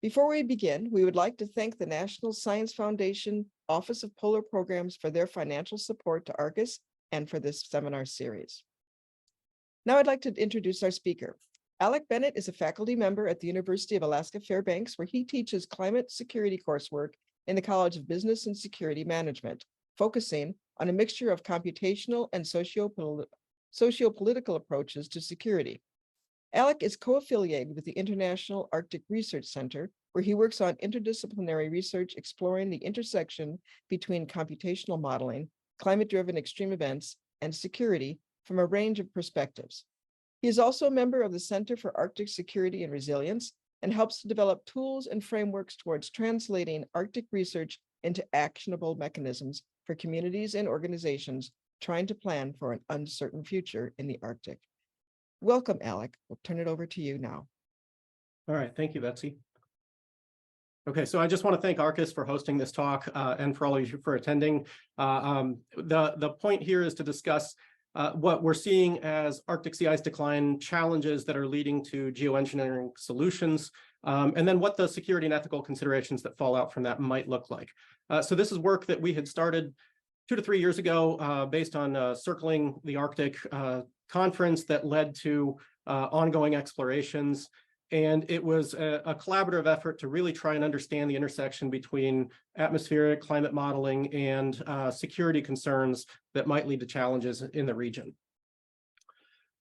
Before we begin, we would like to thank the National Science Foundation Office of Polar Programs for their financial support to ARCIS and for this seminar series. Now I'd like to introduce our speaker. Alec Bennett is a faculty member at the University of Alaska Fairbanks, where he teaches climate security coursework in the College of Business and Security Management, focusing on a mixture of computational and socio-political approaches to security. Alec is co-affiliated with the International Arctic Research Center, where he works on interdisciplinary research exploring the intersection between computational modeling, climate-driven extreme events, and security from a range of perspectives. He is also a member of the Center for Arctic Security and Resilience and helps to develop tools and frameworks towards translating Arctic research into actionable mechanisms for communities and organizations trying to plan for an uncertain future in the Arctic. Welcome, Alec. We'll turn it over to you now. All right, thank you, Betsy. Okay, so I just want to thank ARCIS for hosting this talk and for all of you for attending. The point here is to discuss what we're seeing as Arctic sea ice decline challenges that are leading to geoengineering solutions, and then what the security and ethical considerations that fall out from that might look like. So this is work that we had started 2 to 3 years ago based on Circling the Arctic conference that led to ongoing explorations. And it was a collaborative effort to really try and understand the intersection between atmospheric climate modeling and security concerns that might lead to challenges in the region.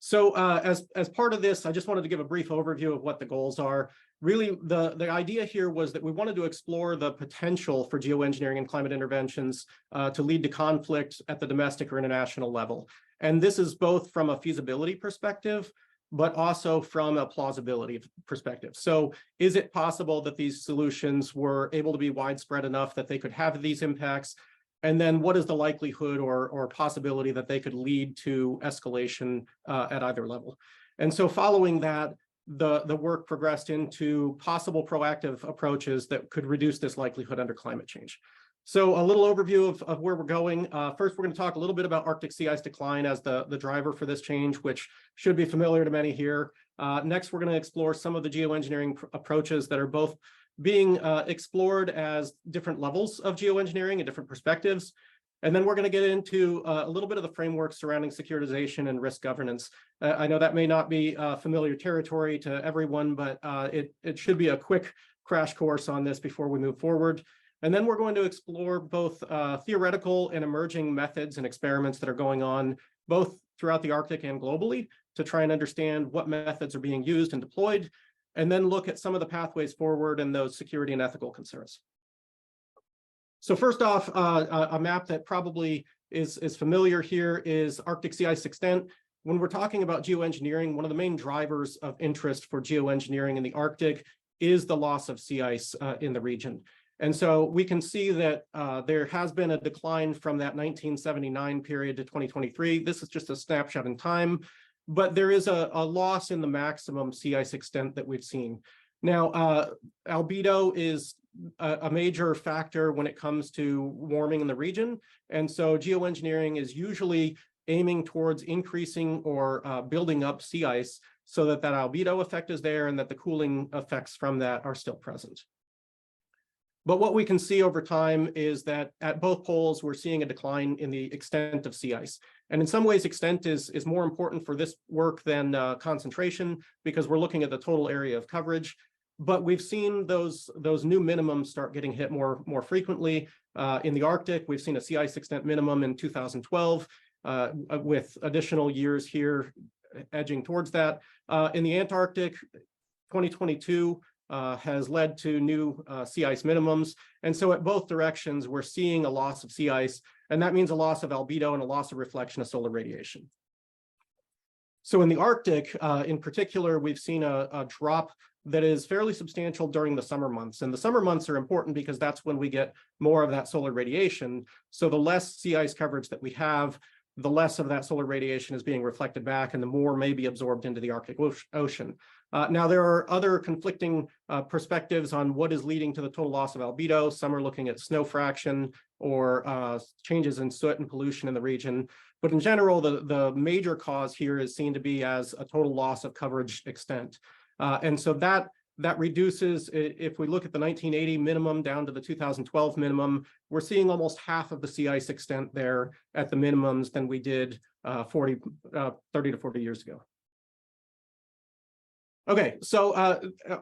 So as part of this, I just wanted to give a brief overview of what the goals are. Really, the idea here was that we wanted to explore the potential for geoengineering and climate interventions to lead to conflict at the domestic or international level. And this is both from a feasibility perspective, but also from a plausibility perspective. So is it possible that these solutions were able to be widespread enough that they could have these impacts? And then what is the likelihood or possibility that they could lead to escalation at either level? And so following that, the work progressed into possible proactive approaches that could reduce this likelihood under climate change. So a little overview of where we're going. First, we're going to talk a little bit about Arctic sea ice decline as the driver for this change, which should be familiar to many here. Next, we're going to explore some of the geoengineering approaches that are both being explored as different levels of geoengineering and different perspectives. And then we're going to get into a little bit of the framework surrounding securitization and risk governance. I know that may not be familiar territory to everyone, but it should be a quick crash course on this before we move forward. And then we're going to explore both theoretical and emerging methods and experiments that are going on both throughout the Arctic and globally to try and understand what methods are being used and deployed, and then look at some of the pathways forward and those security and ethical concerns. So first off, a map that probably is familiar here is Arctic sea ice extent. When we're talking about geoengineering, one of the main drivers of interest for geoengineering in the Arctic is the loss of sea ice in the region. And so we can see that there has been a decline from that 1979 period to 2023. This is just a snapshot in time, but there is a loss in the maximum sea ice extent that we've seen. Now, albedo is a major factor when it comes to warming in the region. And so geoengineering is usually aiming towards increasing or building up sea ice so that albedo effect is there and that the cooling effects from that are still present. But what we can see over time is that at both poles, we're seeing a decline in the extent of sea ice. And in some ways, extent is more important for this work than concentration, because we're looking at the total area of coverage. But we've seen those new minimums start getting hit more frequently. In the Arctic, we've seen a sea ice extent minimum in 2012, with additional years here edging towards that. In the Antarctic, 2022, has led to new sea ice minimums. And so at both directions, we're seeing a loss of sea ice, and that means a loss of albedo and a loss of reflection of solar radiation. So in the Arctic, in particular, we've seen a drop that is fairly substantial during the summer months. And the summer months are important because that's when we get more of that solar radiation. So the less sea ice coverage that we have, the less of that solar radiation is being reflected back and the more may be absorbed into the Arctic Ocean. Now, there are other conflicting perspectives on what is leading to the total loss of albedo. Some are looking at snow fraction or changes in soot and pollution in the region. But in general, the major cause here is seen to be as a total loss of coverage extent. And so that that reduces, if we look at the 1980 minimum down to the 2012 minimum, we're seeing almost half of the sea ice extent there at the minimums than we did 30 to 40 years ago. Okay, so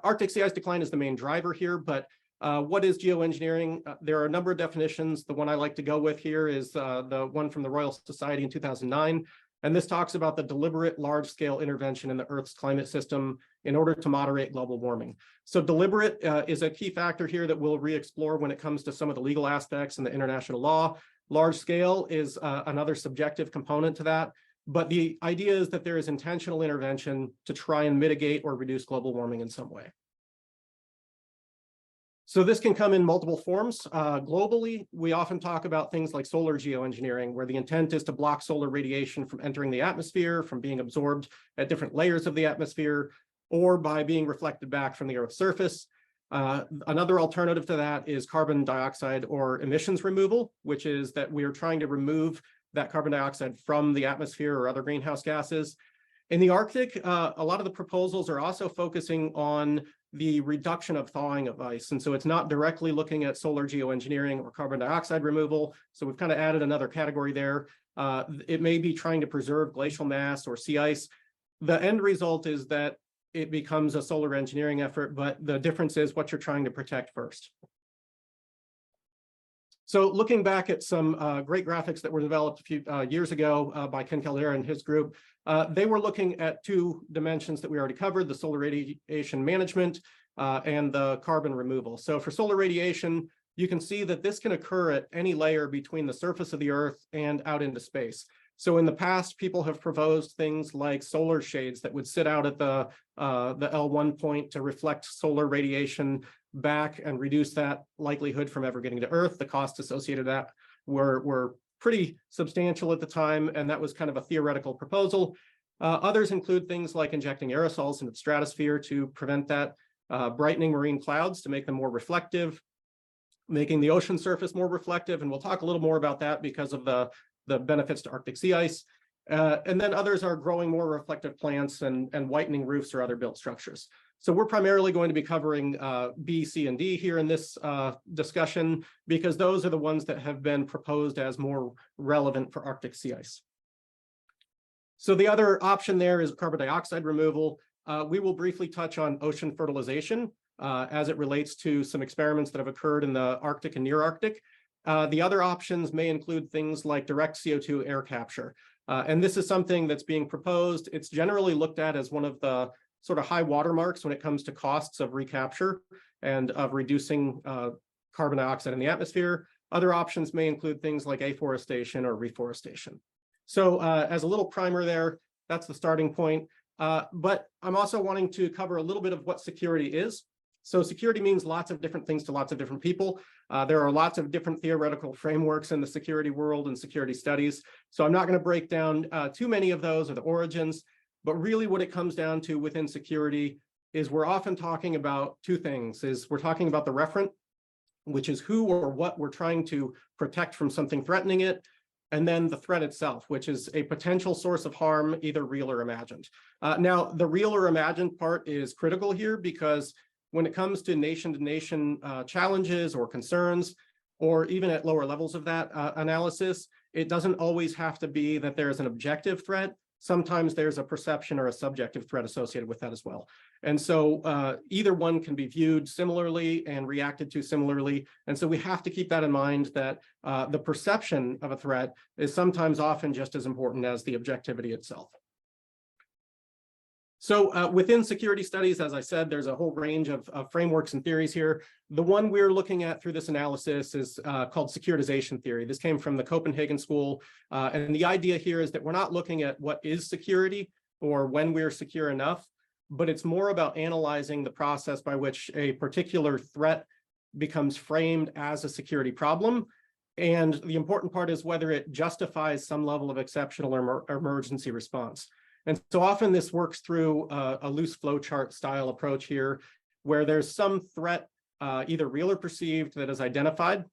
Arctic sea ice decline is the main driver here, but what is geoengineering? There are a number of definitions. The one I like to go with here is the one from the Royal Society in 2009. And this talks about the deliberate large-scale intervention in the Earth's climate system in order to moderate global warming. So deliberate is a key factor here that we'll re-explore when it comes to some of the legal aspects and the international law. Large scale is another subjective component to that. But the idea is that there is intentional intervention to try and mitigate or reduce global warming in some way. So this can come in multiple forms. Globally, we often talk about things like solar geoengineering, where the intent is to block solar radiation from entering the atmosphere, from being absorbed at different layers of the atmosphere, or by being reflected back from the Earth's surface. Another alternative to that is carbon dioxide or emissions removal, which is that we are trying to remove that carbon dioxide from the atmosphere or other greenhouse gases. In the Arctic, a lot of the proposals are also focusing on the reduction of thawing of ice. And so it's not directly looking at solar geoengineering or carbon dioxide removal. So we've kind of added another category there. It may be trying to preserve glacial mass or sea ice. The end result is that it becomes a solar engineering effort, but the difference is what you're trying to protect first. So looking back at some great graphics that were developed a few years ago by Ken Caldera and his group, they were looking at two dimensions that we already covered, the solar radiation management and the carbon removal. So for solar radiation, you can see that this can occur at any layer between the surface of the Earth and out into space. So in the past, people have proposed things like solar shades that would sit out at the L1 point to reflect solar radiation back and reduce that likelihood from ever getting to Earth. The costs associated with that were pretty substantial at the time, and that was kind of a theoretical proposal. Others include things like injecting aerosols into the stratosphere to prevent that, brightening marine clouds to make them more reflective, making the ocean surface more reflective, and we'll talk a little more about that because of the benefits to Arctic sea ice. And then others are growing more reflective plants and whitening roofs or other built structures. So we're primarily going to be covering B, C, and D here in this discussion, because those are the ones that have been proposed as more relevant for Arctic sea ice. So the other option there is carbon dioxide removal. We will briefly touch on ocean fertilization as it relates to some experiments that have occurred in the Arctic and near Arctic. The other options may include things like direct CO2 air capture. And this is something that's being proposed. It's generally looked at as one of the sort of high watermarks when it comes to costs of recapture and of reducing carbon dioxide in the atmosphere. Other options may include things like afforestation or reforestation. So as a little primer there, that's the starting point. But I'm also wanting to cover a little bit of what security is. So security means lots of different things to lots of different people. There are lots of different theoretical frameworks in the security world and security studies. So I'm not going to break down too many of those or the origins, but really what it comes down to within security is we're often talking about two things. We're talking about the referent, which is who or what we're trying to protect from something threatening it, and then the threat itself, which is a potential source of harm, either real or imagined. Now, the real or imagined part is critical here because when it comes to nation-to-nation challenges or concerns, or even at lower levels of that analysis, it doesn't always have to be that there's an objective threat. Sometimes there's a perception or a subjective threat associated with that as well. And so either one can be viewed similarly and reacted to similarly. And so we have to keep that in mind, that the perception of a threat is sometimes often just as important as the objectivity itself. So within security studies, as I said, there's a whole range of frameworks and theories here. The one we're looking at through this analysis is called securitization theory. This came from the Copenhagen School. And the idea here is that we're not looking at what is security or when we're secure enough, but it's more about analyzing the process by which a particular threat becomes framed as a security problem. And the important part is whether it justifies some level of exceptional or emergency response. And so often this works through a loose flowchart style approach here, where there's some threat, either real or perceived, that is identified.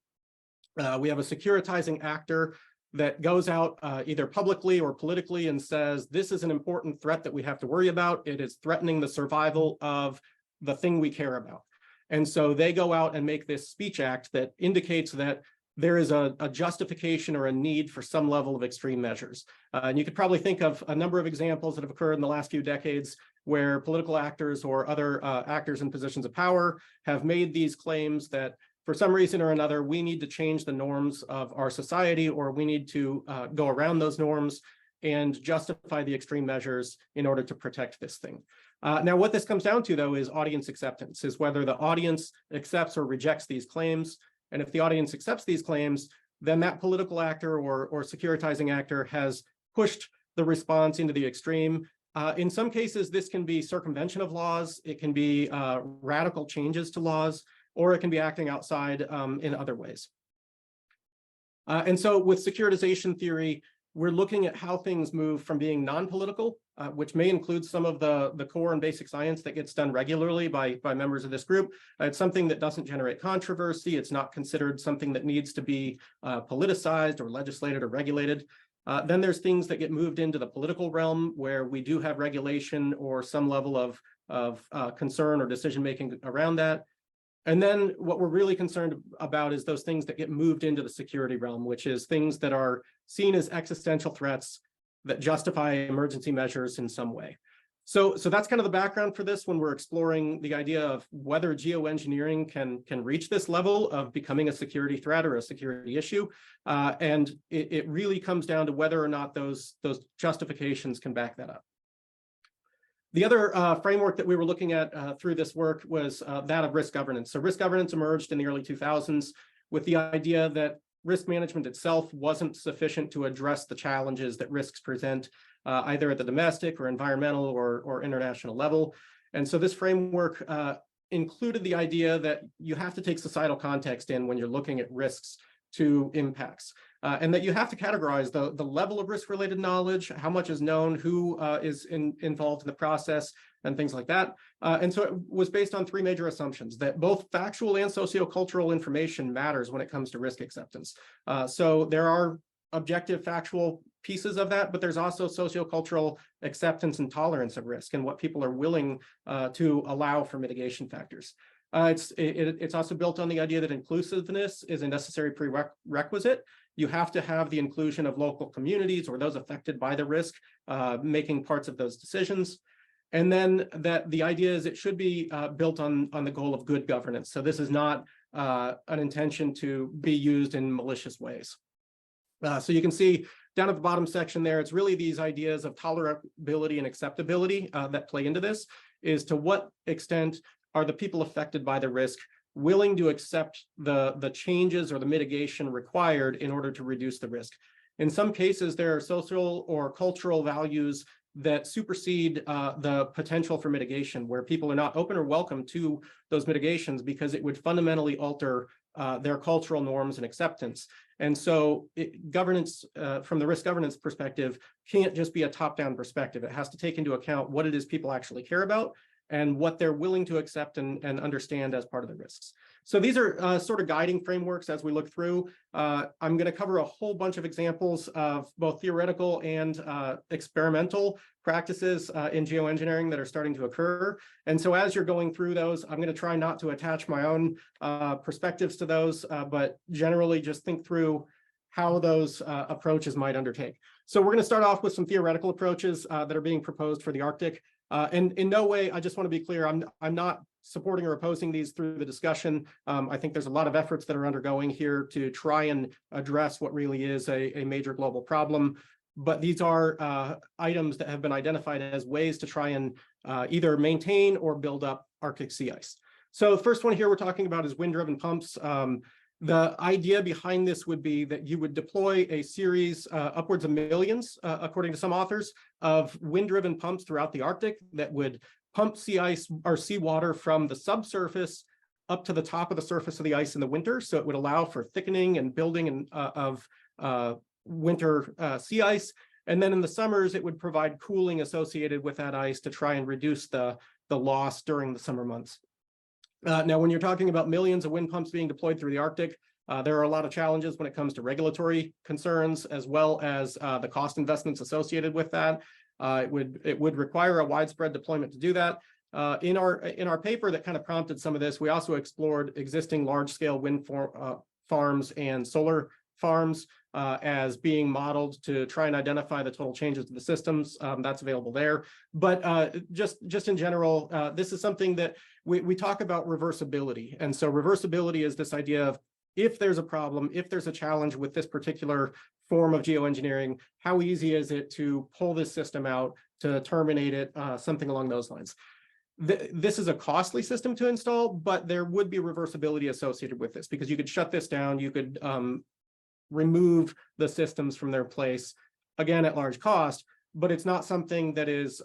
We have a securitizing actor that goes out either publicly or politically and says, this is an important threat that we have to worry about. It is threatening the survival of the thing we care about. And so they go out and make this speech act that indicates that there is a justification or a need for some level of extreme measures. And you could probably think of a number of examples that have occurred in the last few decades where political actors or other actors in positions of power have made these claims that for some reason or another, we need to change the norms of our society, or we need to go around those norms and justify the extreme measures in order to protect this thing. Now, what this comes down to, though, is audience acceptance, is whether the audience accepts or rejects these claims. And if the audience accepts these claims, then that political actor or securitizing actor has pushed the response into the extreme. In some cases, this can be circumvention of laws. It can be radical changes to laws, or it can be acting outside in other ways. And so with securitization theory, we're looking at how things move from being non-political, which may include some of the core and basic science that gets done regularly by members of this group. It's something that doesn't generate controversy. It's not considered something that needs to be politicized or legislated or regulated. Then there's things that get moved into the political realm where we do have regulation or some level of concern or decision-making around that. And then what we're really concerned about is those things that get moved into the security realm, which is things that are seen as existential threats that justify emergency measures in some way. So that's kind of the background for this when we're exploring the idea of whether geoengineering can reach this level of becoming a security threat or a security issue. And it really comes down to whether or not those justifications can back that up. The other framework that we were looking at through this work was that of risk governance. So risk governance emerged in the early 2000s with the idea that risk management itself wasn't sufficient to address the challenges that risks present either at the domestic or environmental or international level. And so this framework included the idea that you have to take societal context in when you're looking at risks to impacts. And that you have to categorize the level of risk-related knowledge, how much is known, who is involved in the process, and things like that. And so it was based on three major assumptions: that both factual and sociocultural information matters when it comes to risk acceptance. So there are objective factual pieces of that, but there's also sociocultural acceptance and tolerance of risk and what people are willing to allow for mitigation factors. It's also built on the idea that inclusiveness is a necessary prerequisite. You have to have the inclusion of local communities or those affected by the risk making parts of those decisions. And then that the idea is it should be built on the goal of good governance. So this is not an intention to be used in malicious ways. So you can see down at the bottom section there, it's really these ideas of tolerability and acceptability that play into this, is to what extent are the people affected by the risk willing to accept the changes or the mitigation required in order to reduce the risk. In some cases, there are social or cultural values that supersede the potential for mitigation, where people are not open or welcome to those mitigations because it would fundamentally alter their cultural norms and acceptance. And so governance, from the risk governance perspective, can't just be a top-down perspective. It has to take into account what it is people actually care about and what they're willing to accept and understand as part of the risks. So these are sort of guiding frameworks as we look through. I'm going to cover a whole bunch of examples of both theoretical and experimental practices in geoengineering that are starting to occur. And so as you're going through those, I'm going to try not to attach my own perspectives to those, but generally just think through how those approaches might undertake. So we're going to start off with some theoretical approaches that are being proposed for the Arctic. And in no way, I just want to be clear, I'm not supporting or opposing these through the discussion. I think there's a lot of efforts that are undergoing here to try and address what really is a major global problem. But these are items that have been identified as ways to try and either maintain or build up Arctic sea ice. So the first one here we're talking about is wind-driven pumps. The idea behind this would be that you would deploy a series, upwards of millions, according to some authors, of wind-driven pumps throughout the Arctic that would pump sea ice or seawater from the subsurface up to the top of the surface of the ice in the winter. So it would allow for thickening and building of winter sea ice. And then in the summers, it would provide cooling associated with that ice to try and reduce the loss during the summer months. Now, when you're talking about millions of wind pumps being deployed through the Arctic, there are a lot of challenges when it comes to regulatory concerns, as well as the cost investments associated with that. It would require a widespread deployment to do that. In our paper that kind of prompted some of this, we also explored existing large-scale wind farms and solar farms as being modeled to try and identify the total changes to the systems. That's available there. But just in general, this is something that we talk about reversibility. And so reversibility is this idea of if there's a problem, if there's a challenge with this particular form of geoengineering, how easy is it to pull this system out, to terminate it, something along those lines. This is a costly system to install, but there would be reversibility associated with this because you could shut this down, you could remove the systems from their place, again, at large cost, but it's not something that is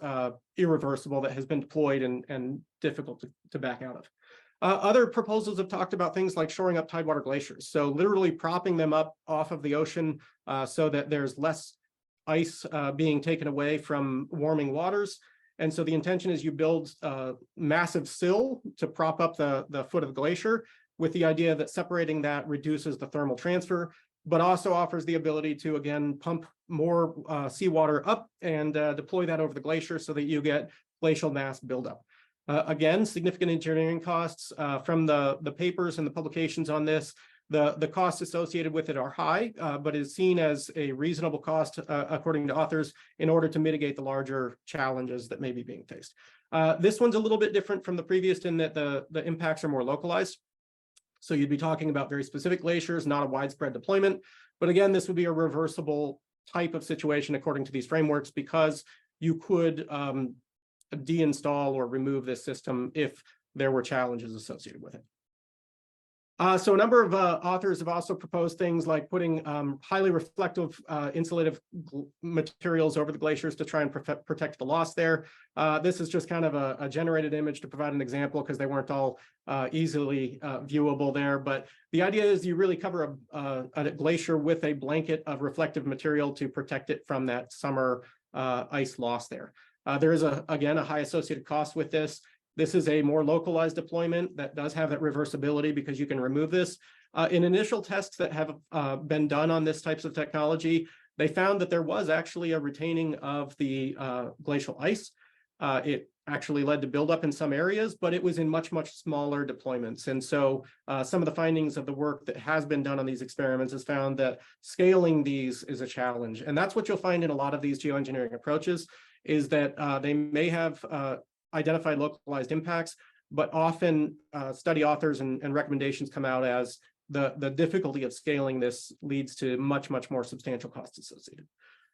irreversible, that has been deployed and difficult to back out of. Other proposals have talked about things like shoring up tidewater glaciers. So literally propping them up off of the ocean so that there's less ice being taken away from warming waters. And so the intention is you build a massive sill to prop up the foot of the glacier with the idea that separating that reduces the thermal transfer, but also offers the ability to, again, pump more seawater up and deploy that over the glacier so that you get glacial mass buildup. Again, significant engineering costs from the papers and the publications on this. The costs associated with it are high, but is seen as a reasonable cost, according to authors, in order to mitigate the larger challenges that may be being faced. This one's a little bit different from the previous in that the impacts are more localized. So you'd be talking about very specific glaciers, not a widespread deployment. But again, this would be a reversible type of situation according to these frameworks because you could deinstall or remove this system if there were challenges associated with it. So a number of authors have also proposed things like putting highly reflective insulative materials over the glaciers to try and protect the loss there. This is just kind of a generated image to provide an example because they weren't all easily viewable there. But the idea is you really cover a glacier with a blanket of reflective material to protect it from that summer ice loss there. There is, again, a high associated cost with this. This is a more localized deployment that does have that reversibility because you can remove this. In initial tests that have been done on this types of technology, they found that there was actually a retaining of the glacial ice. It actually led to buildup in some areas, but it was in much, much smaller deployments. And so some of the findings of the work that has been done on these experiments has found that scaling these is a challenge. And that's what you'll find in a lot of these geoengineering approaches is that they may have identified localized impacts, but often study authors and recommendations come out as the difficulty of scaling this leads to much, much more substantial costs associated.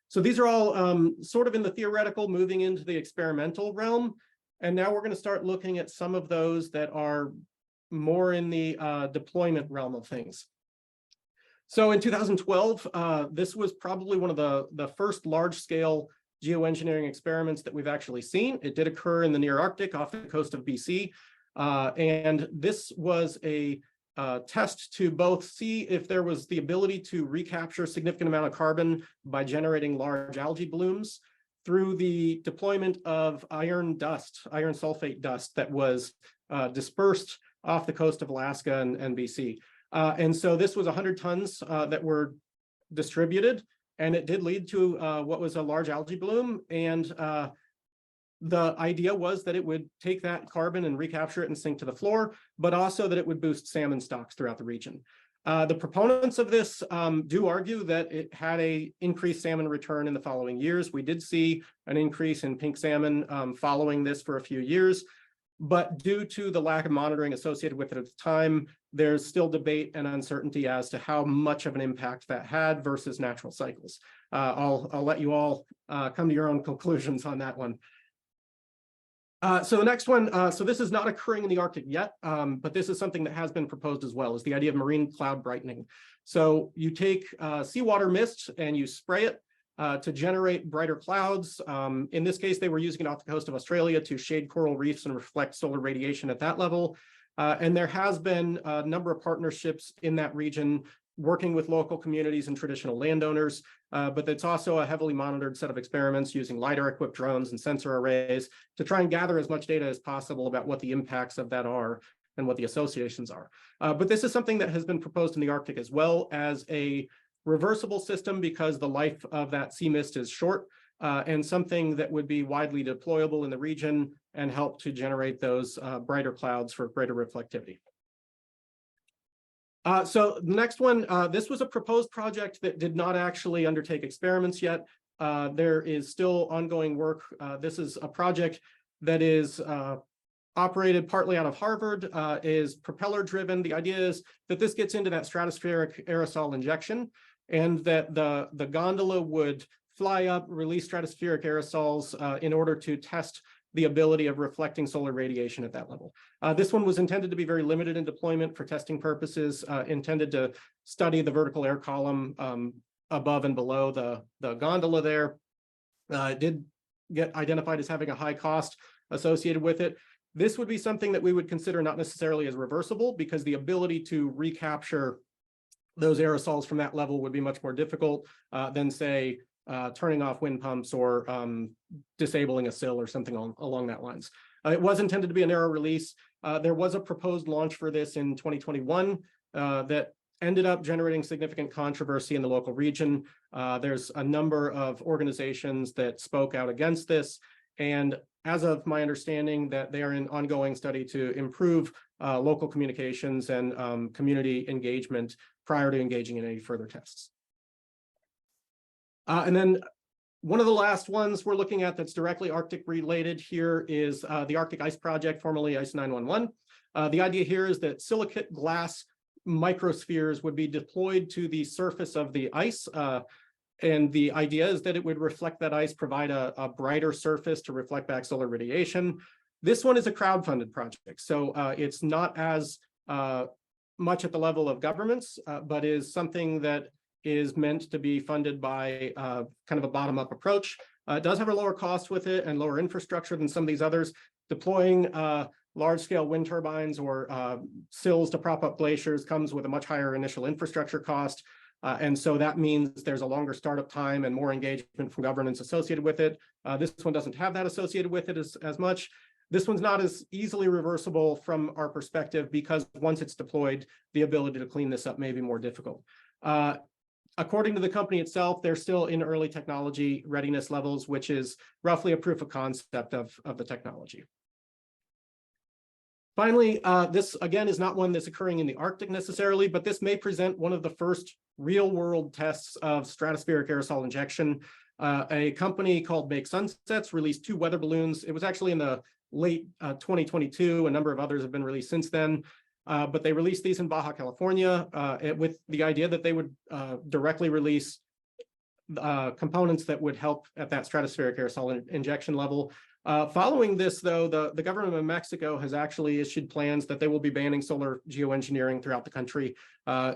So these are all sort of in the theoretical, moving into the experimental realm. And now we're going to start looking at some of those that are more in the deployment realm of things. So in 2012, this was probably one of the first large-scale geoengineering experiments that we've actually seen. It did occur in the near Arctic off the coast of BC. And this was a test to both see if there was the ability to recapture a significant amount of carbon by generating large algae blooms through the deployment of iron sulfate dust that was dispersed off the coast of Alaska and BC. And so this was 100 tons that were distributed. And it did lead to what was a large algae bloom. And the idea was that it would take that carbon and recapture it and sink to the floor, but also that it would boost salmon stocks throughout the region. The proponents of this do argue that it had an increased salmon return in the following years. We did see an increase in pink salmon following this for a few years. But due to the lack of monitoring associated with it at the time, there's still debate and uncertainty as to how much of an impact that had versus natural cycles. I'll let you all come to your own conclusions on that one. So the next one, so this is not occurring in the Arctic yet, but this is something that has been proposed as well, is the idea of marine cloud brightening. So you take seawater mist and you spray it to generate brighter clouds. In this case, they were using it off the coast of Australia to shade coral reefs and reflect solar radiation at that level. And there has been a number of partnerships in that region working with local communities and traditional landowners, but it's also a heavily monitored set of experiments using LiDAR-equipped drones and sensor arrays to try and gather as much data as possible about what the impacts of that are and what the associations are. But this is something that has been proposed in the Arctic as well as a reversible system because the life of that sea mist is short and something that would be widely deployable in the region and help to generate those brighter clouds for greater reflectivity. So the next one, this was a proposed project that did not actually undertake experiments yet. There is still ongoing work. This is a project that is operated partly out of Harvard, is propeller driven. The idea is that this gets into that stratospheric aerosol injection, and that the gondola would fly up, release stratospheric aerosols in order to test the ability of reflecting solar radiation at that level. This one was intended to be very limited in deployment for testing purposes, intended to study the vertical air column above and below the gondola there. It did get identified as having a high cost associated with it. This would be something that we would consider not necessarily as reversible, because the ability to recapture those aerosols from that level would be much more difficult than, say, turning off wind pumps or disabling a sill or something along that lines. It was intended to be a narrow release. There was a proposed launch for this in 2021 that ended up generating significant controversy in the local region. There's a number of organizations that spoke out against this, and as of my understanding, that they are in ongoing study to improve local communications and community engagement prior to engaging in any further tests. And then one of the last ones we're looking at that's directly Arctic related here is the Arctic Ice Project, formerly ICE 911. The idea here is that silicate glass microspheres would be deployed to the surface of the ice. And the idea is that it would reflect that ice, provide a brighter surface to reflect back solar radiation. This one is a crowdfunded project, so it's not as much at the level of governments, but is something that is meant to be funded by kind of a bottom-up approach. It does have a lower cost with it and lower infrastructure than some of these others. Deploying large-scale wind turbines or sills to prop up glaciers comes with a much higher initial infrastructure cost. And so that means there's a longer startup time and more engagement from governance associated with it. This one doesn't have that associated with it as much. This one's not as easily reversible from our perspective, because once it's deployed, the ability to clean this up may be more difficult. According to the company itself, they're still in early technology readiness levels, which is roughly a proof of concept of the technology. Finally, this again is not one that's occurring in the Arctic necessarily, but this may present one of the first real-world tests of stratospheric aerosol injection. A company called Make Sunsets released 2 weather balloons. It was actually in the late 2022. A number of others have been released since then. But they released these in Baja California with the idea that they would directly release components that would help at that stratospheric aerosol injection level. Following this, though, the government of Mexico has actually issued plans that they will be banning solar geoengineering throughout the country,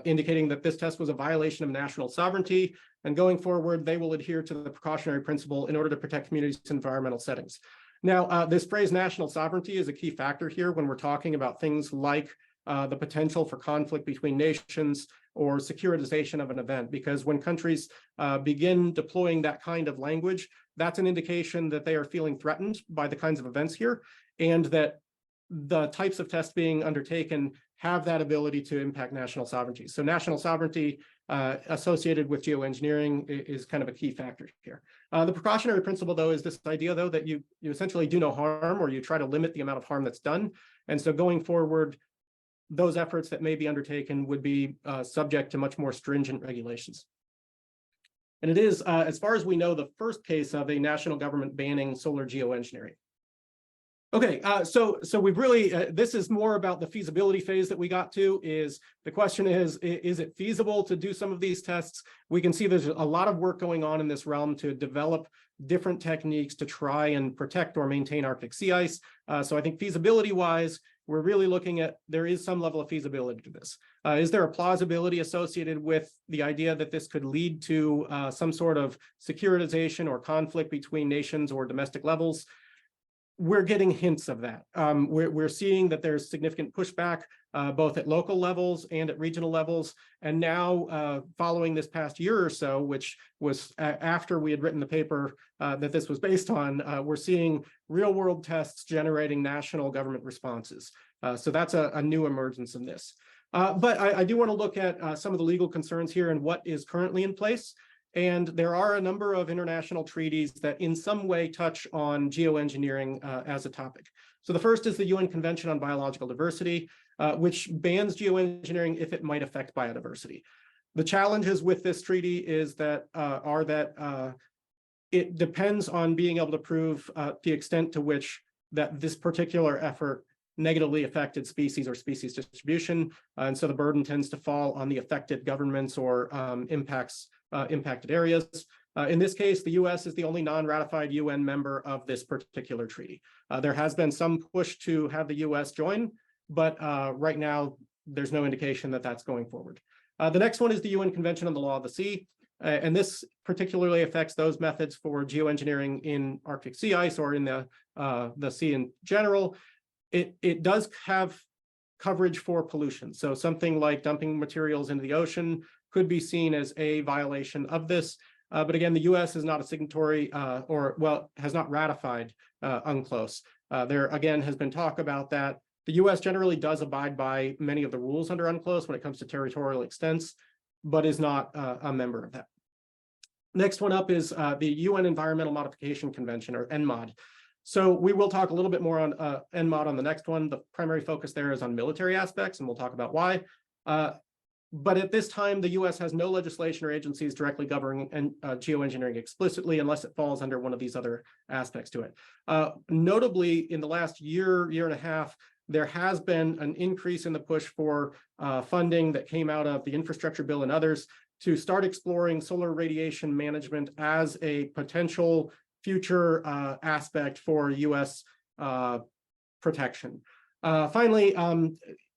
indicating that this test was a violation of national sovereignty. And going forward, they will adhere to the precautionary principle in order to protect communities' environmental settings. Now, this phrase national sovereignty is a key factor here when we're talking about things like the potential for conflict between nations or securitization of an event, because when countries begin deploying that kind of language, that's an indication that they are feeling threatened by the kinds of events here, and that the types of tests being undertaken have that ability to impact national sovereignty. So national sovereignty associated with geoengineering is kind of a key factor here. The precautionary principle, though, is this idea, though, that you essentially do no harm, or you try to limit the amount of harm that's done. And so going forward, those efforts that may be undertaken would be subject to much more stringent regulations. And it is, as far as we know, the first case of a national government banning solar geoengineering. Okay, so we've really, this is more about the feasibility phase that we got to. Is the question is it feasible to do some of these tests? We can see there's a lot of work going on in this realm to develop different techniques to try and protect or maintain Arctic sea ice. So I think feasibility-wise, we're really looking at, there is some level of feasibility to this. Is there a plausibility associated with the idea that this could lead to some sort of securitization or conflict between nations or domestic levels? We're getting hints of that. We're seeing that there's significant pushback both at local levels and at regional levels. And now following this past year or so, which was after we had written the paper that this was based on, we're seeing real world tests generating national government responses. So that's a new emergence in this. But I do want to look at some of the legal concerns here and what is currently in place. And there are a number of international treaties that in some way touch on geoengineering as a topic. So the first is the UN Convention on Biological Diversity, which bans geoengineering if it might affect biodiversity. The challenges with this treaty is that it depends on being able to prove the extent to which that this particular effort negatively affected species or species distribution. And so the burden tends to fall on the affected governments or impacted areas. In this case, the US is the only non-ratified UN member of this particular treaty. There has been some push to have the US join, but right now there's no indication that that's going forward. The next one is the UN Convention on the Law of the Sea. And this particularly affects those methods for geoengineering in Arctic sea ice or in the sea in general. It does have coverage for pollution. So something like dumping materials into the ocean could be seen as a violation of this. But again, the US is not a signatory has not ratified UNCLOS. There again has been talk about that. The US generally does abide by many of the rules under UNCLOS when it comes to territorial extents, but is not a member of that. Next one up is the UN Environmental Modification Convention, or ENMOD. So we will talk a little bit more on ENMOD on the next one. The primary focus there is on military aspects, and we'll talk about why. But at this time, the US has no legislation or agencies directly governing geoengineering explicitly unless it falls under one of these other aspects to it. Notably, in the last year and a half, there has been an increase in the push for funding that came out of the infrastructure bill and others to start exploring solar radiation management as a potential future aspect for US protection. Finally,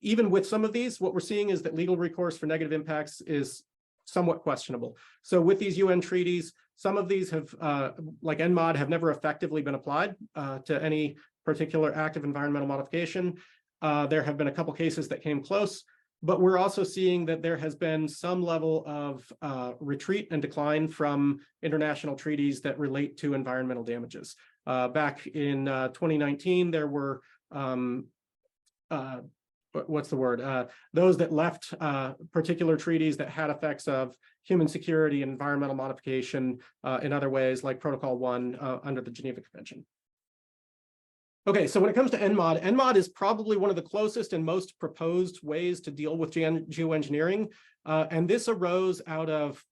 even with some of these, what we're seeing is that legal recourse for negative impacts is somewhat questionable. So with these UN treaties, some of these have, like ENMOD, have never effectively been applied to any particular active environmental modification. There have been a couple cases that came close, but we're also seeing that there has been some level of retreat and decline from international treaties that relate to environmental damages. Back in 2019, there were those that left particular treaties that had effects of human security and environmental modification in other ways, like Protocol 1 under the Geneva Convention. Okay, so when it comes to ENMOD, ENMOD is probably one of the closest and most proposed ways to deal with geoengineering. And this arose out of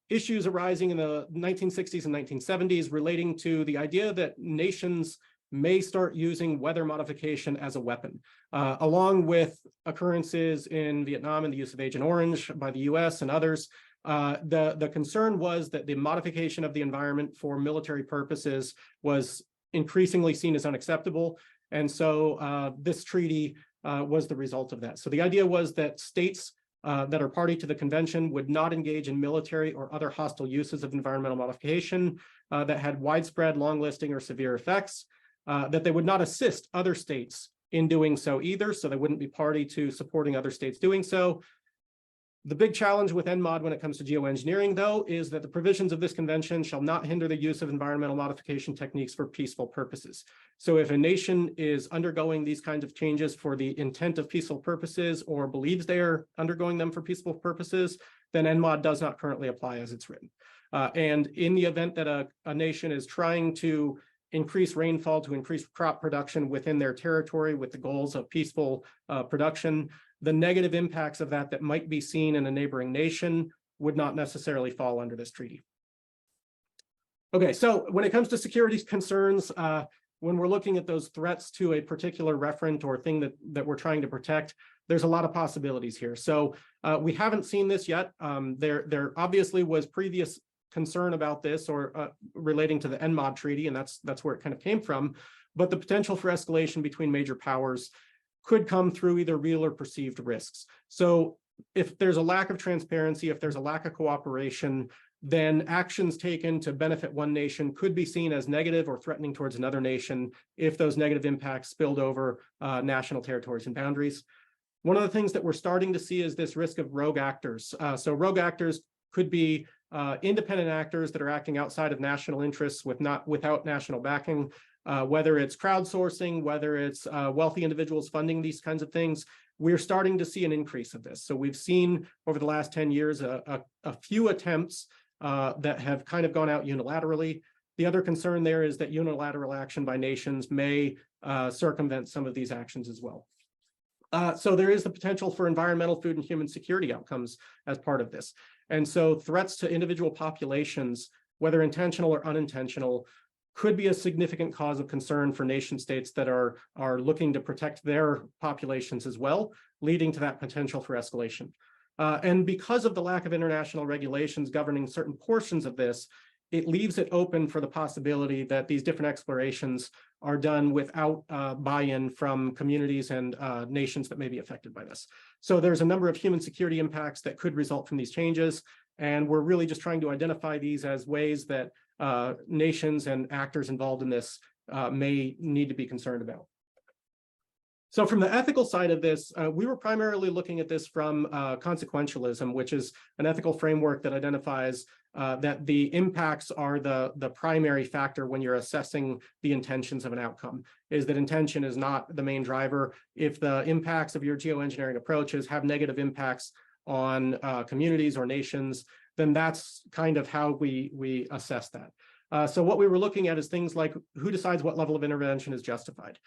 issues arising in the 1960s and 1970s relating to the idea that nations may start using weather modification as a weapon, along with occurrences in Vietnam and the use of Agent Orange by the US and others. The concern was that the modification of the environment for military purposes was increasingly seen as unacceptable. And so this treaty was the result of that. So the idea was that states that are party to the convention would not engage in military or other hostile uses of environmental modification that had widespread, long-lasting, or severe effects, that they would not assist other states in doing so either, so they wouldn't be party to supporting other states doing so. The big challenge with ENMOD when it comes to geoengineering, though, is that the provisions of this convention shall not hinder the use of environmental modification techniques for peaceful purposes. So if a nation is undergoing these kinds of changes for the intent of peaceful purposes or believes they are undergoing them for peaceful purposes, then ENMOD does not currently apply as it's written. And in the event that a nation is trying to increase rainfall to increase crop production within their territory with the goals of peaceful production, the negative impacts of that might be seen in a neighboring nation would not necessarily fall under this treaty. Okay, so when it comes to security concerns, when we're looking at those threats to a particular referent or thing that we're trying to protect, there's a lot of possibilities here. So we haven't seen this yet. There obviously was previous concern about this or relating to the ENMOD treaty, and that's where it kind of came from. But the potential for escalation between major powers could come through either real or perceived risks. So if there's a lack of transparency, if there's a lack of cooperation, then actions taken to benefit one nation could be seen as negative or threatening towards another nation if those negative impacts spilled over national territories and boundaries. One of the things that we're starting to see is this risk of rogue actors. So rogue actors could be independent actors that are acting outside of national interests without national backing, whether it's crowdsourcing, whether it's wealthy individuals funding these kinds of things. we're starting to see an increase of this. So we've seen over the last 10 years a few attempts that have kind of gone out unilaterally. The other concern there is that unilateral action by nations may circumvent some of these actions as well. So there is the potential for environmental, food, and human security outcomes as part of this. And so threats to individual populations, whether intentional or unintentional, could be a significant cause of concern for nation states that are looking to protect their populations as well, leading to that potential for escalation. And because of the lack of international regulations governing certain portions of this, it leaves it open for the possibility that these different explorations are done without buy-in from communities and nations that may be affected by this. So there's a number of human security impacts that could result from these changes, and we're really just trying to identify these as ways that nations and actors involved in this may need to be concerned about. So from the ethical side of this, we were primarily looking at this from consequentialism, which is an ethical framework that identifies that the impacts are the primary factor when you're assessing the intentions of an outcome, is that intention is not the main driver. If the impacts of your geoengineering approaches have negative impacts on communities or nations, then that's kind of how we assess that. So what we were looking at is things like who decides what level of intervention is justified.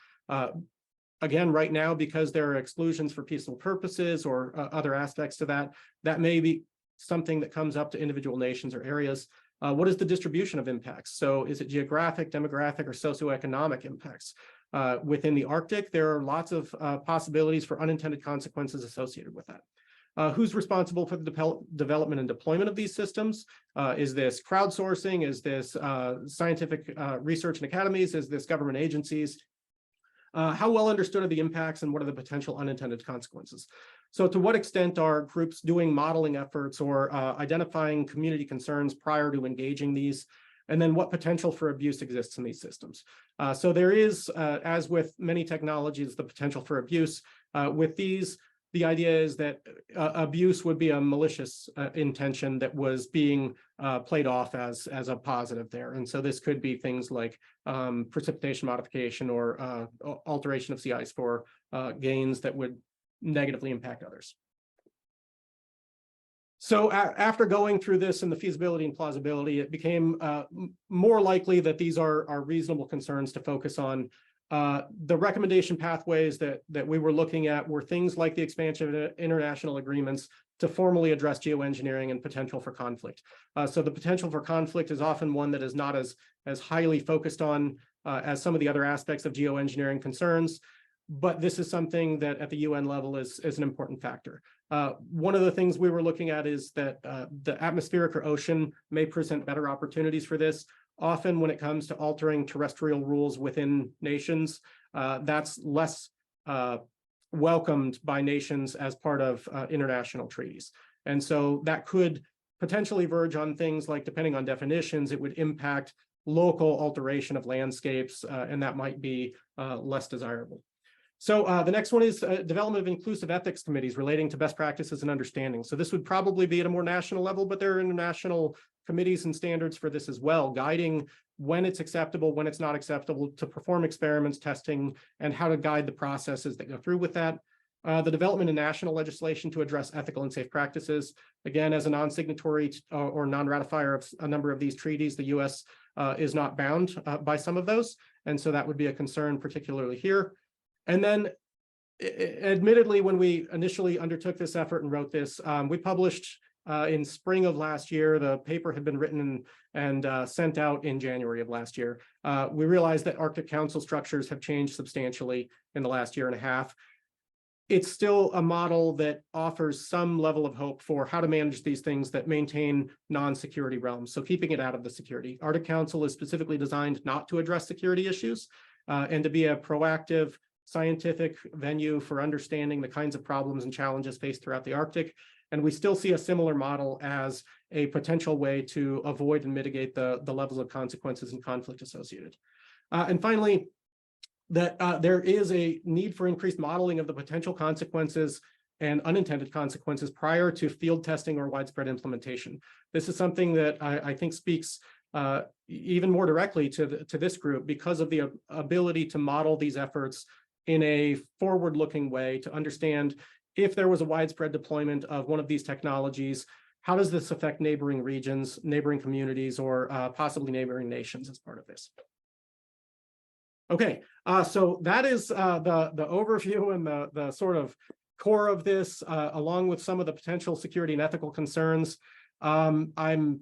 Again, right now, because there are exclusions for peaceful purposes or other aspects to that, that may be something that comes up to individual nations or areas. What is the distribution of impacts? So is it geographic, demographic, or socioeconomic impacts? Within the Arctic, there are lots of possibilities for unintended consequences associated with that. Who's responsible for the development and deployment of these systems? Is this crowdsourcing? Is this scientific research and academies? Is this government agencies? How well understood are the impacts and what are the potential unintended consequences? So to what extent are groups doing modeling efforts or identifying community concerns prior to engaging these? And then what potential for abuse exists in these systems? So there is, as with many technologies, the potential for abuse. With these, the idea is that abuse would be a malicious intention that was being played off as a positive there. And so this could be things like precipitation modification or alteration of sea ice for gains that would negatively impact others. So after going through this and the feasibility and plausibility, it became more likely that these are reasonable concerns to focus on. The recommendation pathways that we were looking at were things like the expansion of international agreements to formally address geoengineering and potential for conflict. So the potential for conflict is often one that is not as highly focused on as some of the other aspects of geoengineering concerns, but this is something that at the UN level is an important factor. One of the things we were looking at is that the atmospheric or ocean may present better opportunities for this. Often when it comes to altering terrestrial rules within nations, that's less welcomed by nations as part of international treaties. And so that could potentially verge on things like, depending on definitions, it would impact local alteration of landscapes, and that might be less desirable. So the next one is development of inclusive ethics committees relating to best practices and understanding. So this would probably be at a more national level, but there are international committees and standards for this as well, guiding when it's acceptable, when it's not acceptable to perform experiments, testing, and how to guide the processes that go through with that. The development of national legislation to address ethical and safe practices. Again, as a non-signatory or non-ratifier of a number of these treaties, the US is not bound by some of those. And so that would be a concern, particularly here. And then admittedly, when we initially undertook this effort and wrote this, we published in spring of last year. The paper had been written and sent out in January of last year. We realized that Arctic Council structures have changed substantially in the last year and a half. It's still a model that offers some level of hope for how to manage these things that maintain non-security realms. So keeping it out of the security. Arctic Council is specifically designed not to address security issues and to be a proactive scientific venue for understanding the kinds of problems and challenges faced throughout the Arctic. And we still see a similar model as a potential way to avoid and mitigate the levels of consequences and conflict associated. And finally, that there is a need for increased modeling of the potential consequences and unintended consequences prior to field testing or widespread implementation. This is something that I think speaks even more directly to this group because of the ability to model these efforts in a forward-looking way to understand if there was a widespread deployment of one of these technologies, how does this affect neighboring regions, neighboring communities, or possibly neighboring nations as part of this? Okay, so that is the overview and the sort of core of this, along with some of the potential security and ethical concerns. I'm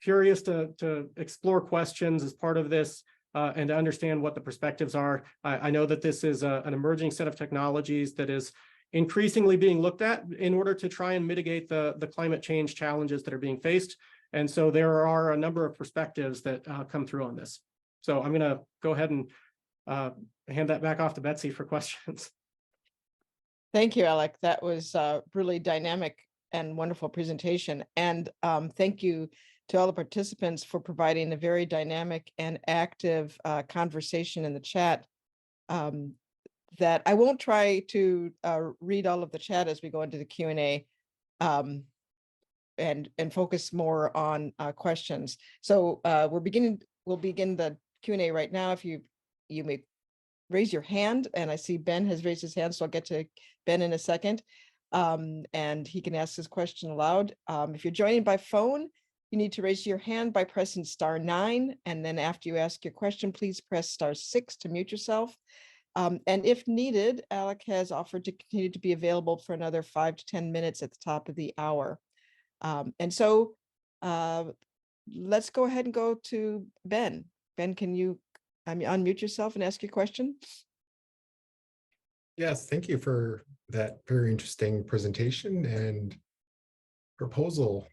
curious to explore questions as part of this and to understand what the perspectives are. I know that this is an emerging set of technologies that is increasingly being looked at in order to try and mitigate the climate change challenges that are being faced. And so there are a number of perspectives that come through on this. So I'm going to go ahead and hand that back off to Betsy for questions. Thank you, Alec. That was a really dynamic and wonderful presentation. And thank you to all the participants for providing a very dynamic and active conversation in the chat. That I won't try to read all of the chat as we go into the Q&A and focus more on questions. So we'll begin the Q&A right now. If you may raise your hand, and I see Ben has raised his hand, so I'll get to Ben in a second, and he can ask his question aloud. If you're joining by phone, you need to raise your hand by pressing *9, and then after you ask your question, please press *6 to mute yourself. And if needed, Alec has offered to continue to be available for another 5 to 10 minutes at the top of the hour. And so let's go ahead and go to Ben. Ben, can you unmute yourself and ask your question? Yes, thank you for that very interesting presentation and proposal.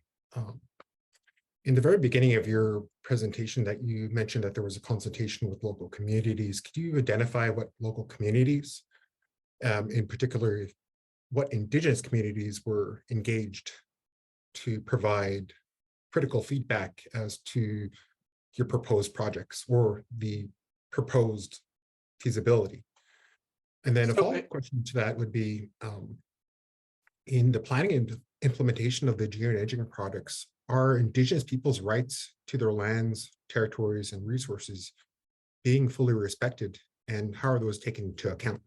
In the very beginning of your presentation that you mentioned that there was a consultation with local communities. Could you identify what local communities, in particular, what Indigenous communities were engaged to provide critical feedback as to your proposed projects or the proposed feasibility? And then a follow-up question to that would be, in the planning and implementation of the geoengineering projects, are Indigenous people's rights to their lands, territories, and resources being fully respected, and how are those taken into account?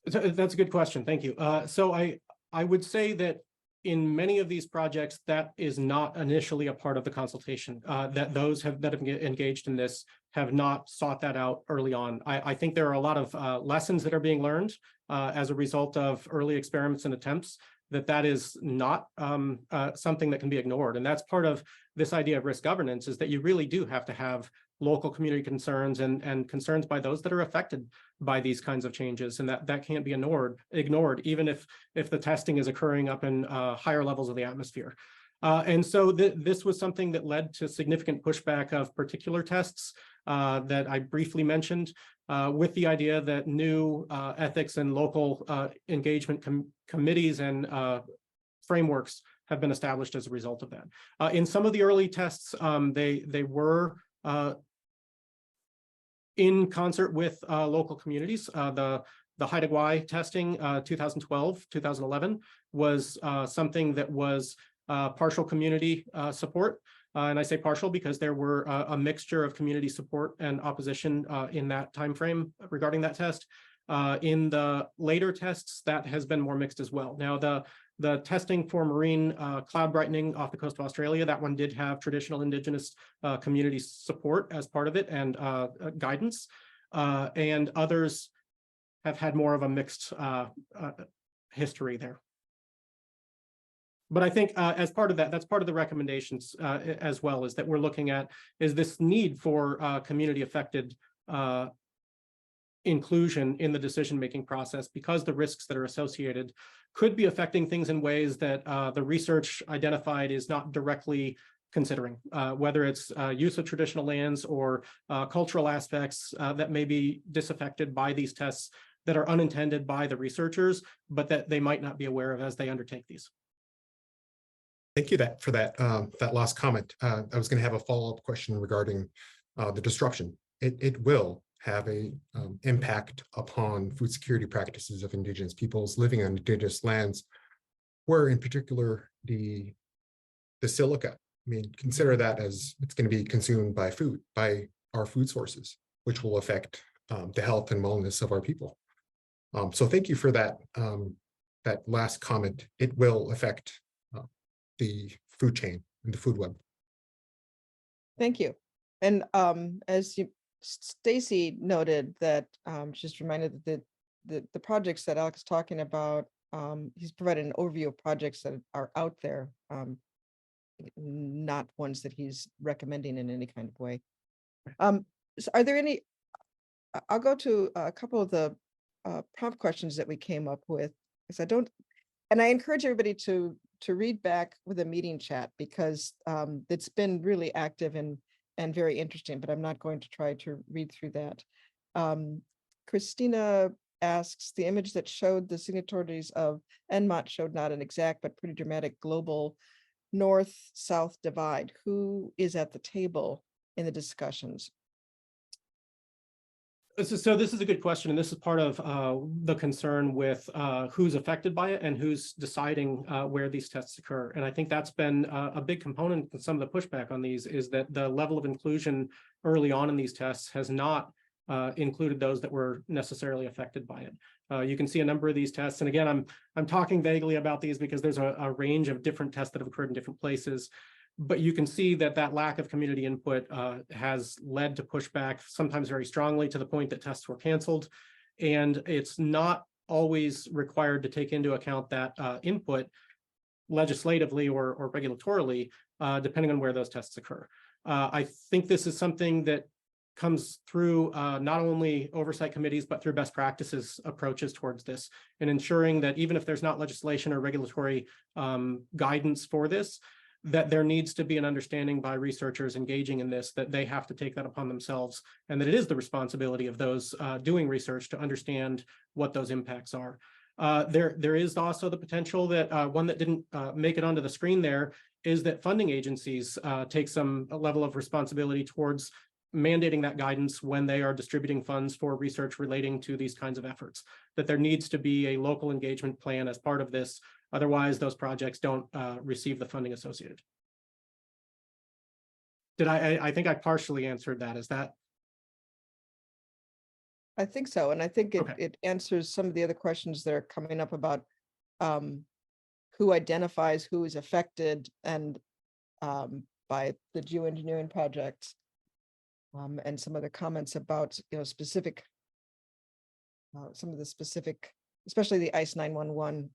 That's a good question. Thank you. So I would say that in many of these projects, that is not initially a part of the consultation, that those that have engaged in this have not sought that out early on. I think there are a lot of lessons that are being learned as a result of early experiments and attempts, that is not something that can be ignored. And that's part of this idea of risk governance, is that you really do have to have local community concerns and concerns by those that are affected by these kinds of changes, and that can't be ignored, even if the testing is occurring up in higher levels of the atmosphere. And so this was something that led to significant pushback of particular tests that I briefly mentioned, with the idea that new ethics and local engagement committees and frameworks have been established as a result of that. In some of the early tests, they were in concert with local communities. The Haida Gwaii testing, 2012, 2011, was something that was partial community support. And I say partial because there were a mixture of community support and opposition in that time frame regarding that test. In the later tests, that has been more mixed as well. Now, the testing for marine cloud brightening off the coast of Australia, that one did have traditional Indigenous community support as part of it and guidance. And others have had more of a mixed history there. But I think as part of that, that's part of the recommendations as well, is that we're looking at is this need for community affected inclusion in the decision-making process, because the risks that are associated could be affecting things in ways that the research identified is not directly considering, whether it's use of traditional lands or cultural aspects that may be disaffected by these tests that are unintended by the researchers, but that they might not be aware of as they undertake these. Thank you for that last comment. I was going to have a follow-up question regarding the disruption. It will have a impact upon food security practices of Indigenous peoples living on Indigenous lands, where in particular the silica. I mean, consider that as it's going to be consumed by our food sources, which will affect the health and wellness of our people. So thank you for that, that last comment. It will affect the food chain and the food web. Thank you. And as Stacy noted that just reminded that the projects that Alex is talking about, he's provided an overview of projects that are out there, not ones that he's recommending in any kind of way. So are there any, I'll go to a couple of the prompt questions that we came up with, because I don't, and I encourage everybody to read back with a meeting chat, because it's been really active and very interesting, but I'm not going to try to read through that. Christina asks, the image that showed the signatories of NMOT showed not an exact but pretty dramatic global north-south divide. Who is at the table in the discussions? So this is a good question, and this is part of the concern with who's affected by it and who's deciding where these tests occur. And I think that's been a big component in some of the pushback on these, is that the level of inclusion early on in these tests has not included those that were necessarily affected by it. You can see a number of these tests, and again, I'm talking vaguely about these because there's a range of different tests that have occurred in different places. But you can see that that lack of community input has led to pushback, sometimes very strongly, to the point that tests were canceled. And it's not always required to take into account that input legislatively or regulatorily, depending on where those tests occur. I think this is something that comes through not only oversight committees, but through best practices approaches towards this, and ensuring that even if there's not legislation or regulatory guidance for this, that there needs to be an understanding by researchers engaging in this, that they have to take that upon themselves, and that it is the responsibility of those doing research to understand what those impacts are. There is also the potential that one that didn't make it onto the screen there is that funding agencies take some level of responsibility towards mandating that guidance when they are distributing funds for research relating to these kinds of efforts, that there needs to be a local engagement plan as part of this. Otherwise, those projects don't receive the funding associated. Did I think I partially answered that. Is that? I think so. And I think Okay. it answers some of the other questions that are coming up about who identifies who is affected and by the geoengineering projects. And some other comments about, specific, some of the specific, especially the ICE 911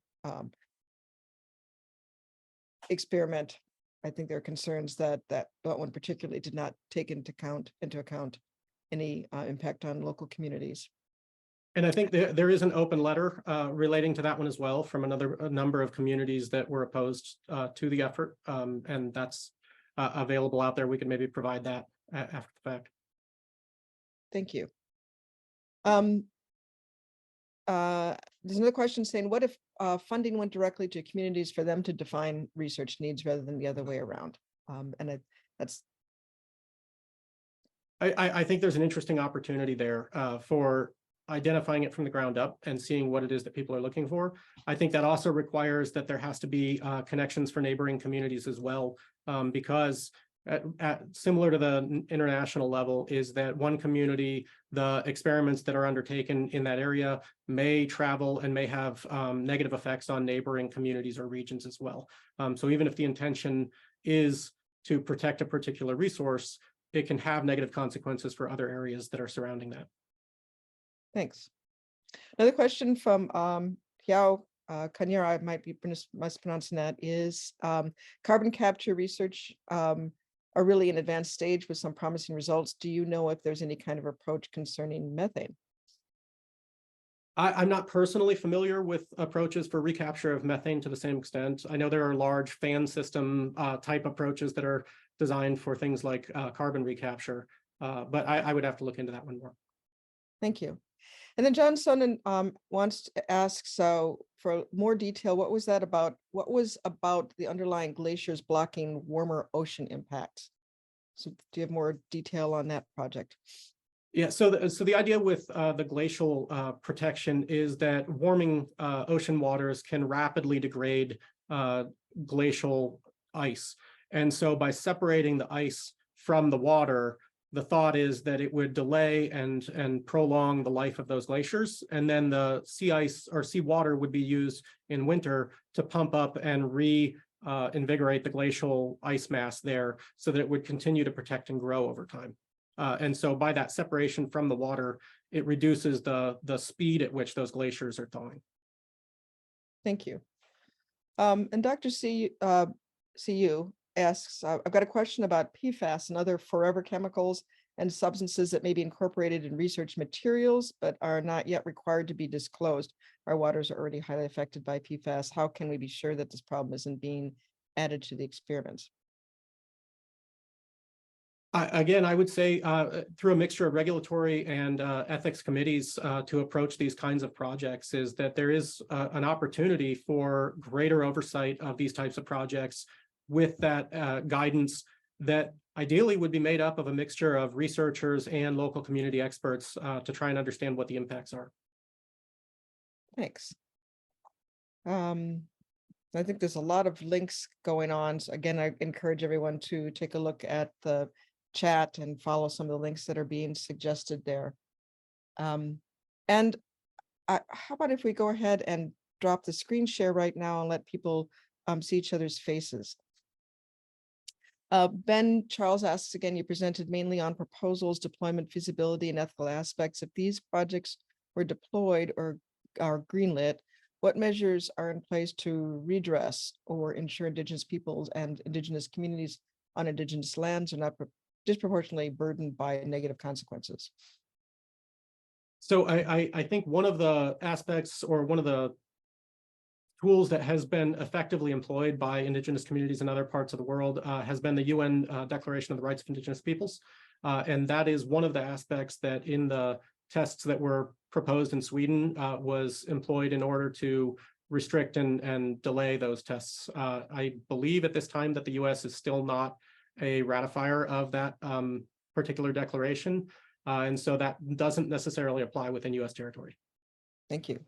experiment. I think there are concerns that one particularly did not take into account any impact on local communities. And I think there is an open letter relating to that one as well from a number of communities that were opposed to the effort, and that's available out there. We can maybe provide that after the fact. Thank you. There's another question saying, what if funding went directly to communities for them to define research needs rather than the other way around? And I think there's an interesting opportunity there for identifying it from the ground up and seeing what it is that people are looking for. I think that also requires that there has to be connections for neighboring communities as well, because similar to the international level is that one community, the experiments that are undertaken in that area may travel and may have negative effects on neighboring communities or regions as well. So even if the intention is to protect a particular resource, it can have negative consequences for other areas that are surrounding that. Thanks. Another question from Piao Kanyara, I might be mispronouncing that, is carbon capture research are really in advanced stage with some promising results. Do you know if there's any kind of approach concerning methane? I'm not personally familiar with approaches for recapture of methane to the same extent. I know there are large fan system type approaches that are designed for things like carbon recapture, but I would have to look into that one more. Thank you. And then John Sonnen wants to ask, so for more detail, what was about the underlying glaciers blocking warmer ocean impacts? So do you have more detail on that project? Yeah, so the idea with the glacial protection is that warming ocean waters can rapidly degrade glacial ice. And so by separating the ice from the water, the thought is that it would delay and prolong the life of those glaciers. And then the sea ice or seawater would be used in winter to pump up and invigorate the glacial ice mass there so that it would continue to protect and grow over time. And so by that separation from the water, it reduces the speed at which those glaciers are thawing. Thank you. And Dr. CU asks, I've got a question about PFAS and other forever chemicals and substances that may be incorporated in research materials, but are not yet required to be disclosed. Our waters are already highly affected by PFAS. How can we be sure that this problem isn't being added to the experiments? Again, I would say through a mixture of regulatory and ethics committees to approach these kinds of projects is that there is an opportunity for greater oversight of these types of projects with that guidance that ideally would be made up of a mixture of researchers and local community experts to try and understand what the impacts are. Thanks. I think there's a lot of links going on. So again, I encourage everyone to take a look at the chat and follow some of the links that are being suggested there. And how about if we go ahead and drop the screen share right now and let people see each other's faces. Ben Charles asks again, you presented mainly on proposals, deployment, feasibility, and ethical aspects. If these projects were deployed or are greenlit, what measures are in place to redress or ensure Indigenous peoples and Indigenous communities on Indigenous lands are not disproportionately burdened by negative consequences? So I think one of the aspects or one of the tools that has been effectively employed by Indigenous communities in other parts of the world has been the UN Declaration of the Rights of Indigenous Peoples. And that is one of the aspects that in the tests that were proposed in Sweden was employed in order to restrict and delay those tests. I believe at this time that the US is still not a ratifier of that particular declaration. And so that doesn't necessarily apply within US territory. Thank you.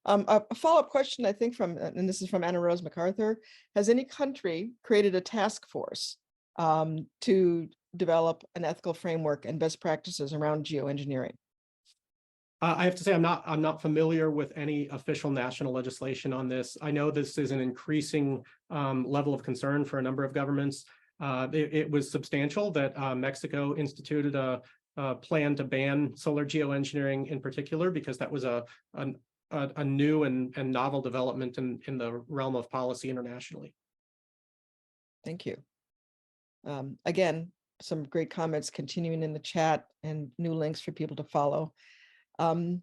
A follow-up question, I think and this is from Anna Rose MacArthur, has any country created a task force to develop an ethical framework and best practices around geoengineering? I have to say I'm not familiar with any official national legislation on this. I know this is an increasing level of concern for a number of governments. It was substantial that Mexico instituted a plan to ban solar geoengineering in particular, because that was a new and novel development in the realm of policy internationally. Thank you. Again, some great comments continuing in the chat and new links for people to follow. One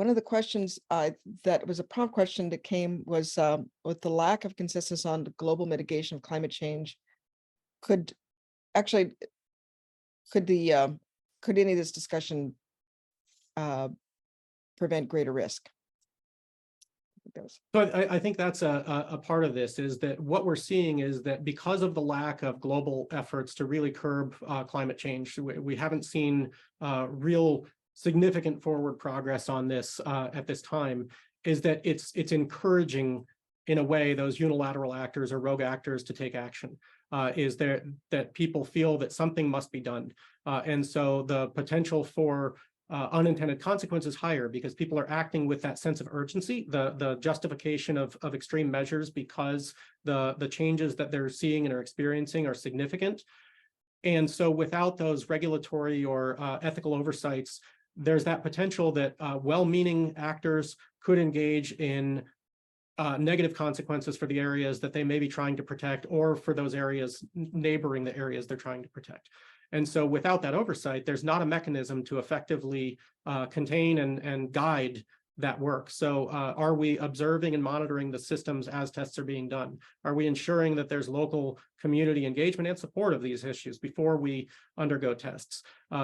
of the questions that was a prompt question that came was with the lack of consensus on the global mitigation of climate change, could any of this discussion prevent greater risk? So I think that's a part of this, is that what we're seeing is that because of the lack of global efforts to really curb climate change, we haven't seen real significant forward progress on this at this time, is that it's encouraging in a way those unilateral actors or rogue actors to take action, is there that people feel that something must be done. And so the potential for unintended consequences higher because people are acting with that sense of urgency, the justification of extreme measures because the changes that they're seeing and are experiencing are significant. And so without those regulatory or ethical oversights, there's that potential that well-meaning actors could engage in negative consequences for the areas that they may be trying to protect, or for those areas neighboring the areas they're trying to protect. And so without that oversight, there's not a mechanism to effectively contain and guide that work. So are we observing and monitoring the systems as tests are being done? Are we ensuring that there's local community engagement and support of these issues before we undergo tests?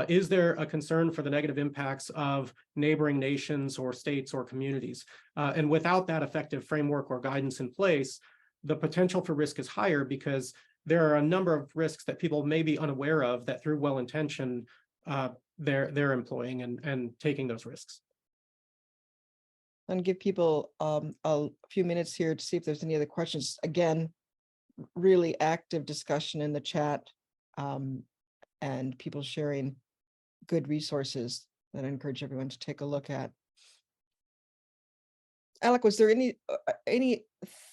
Is there a concern for the negative impacts of neighboring nations or states or communities? And without that effective framework or guidance in place, the potential for risk is higher, because there are a number of risks that people may be unaware of that through well-intention they're employing and taking those risks. And give people a few minutes here to see if there's any other questions. Again, really active discussion in the chat. and people sharing good resources that I encourage everyone to take a look at. Alec, was there any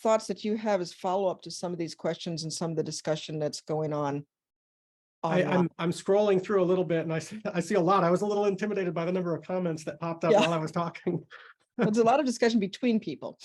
thoughts that you have as follow-up to some of these questions and some of the discussion that's going on? I'm scrolling through a little bit and I see a lot. I was a little intimidated by the number of comments that popped up while I was talking. There's a lot of discussion between people.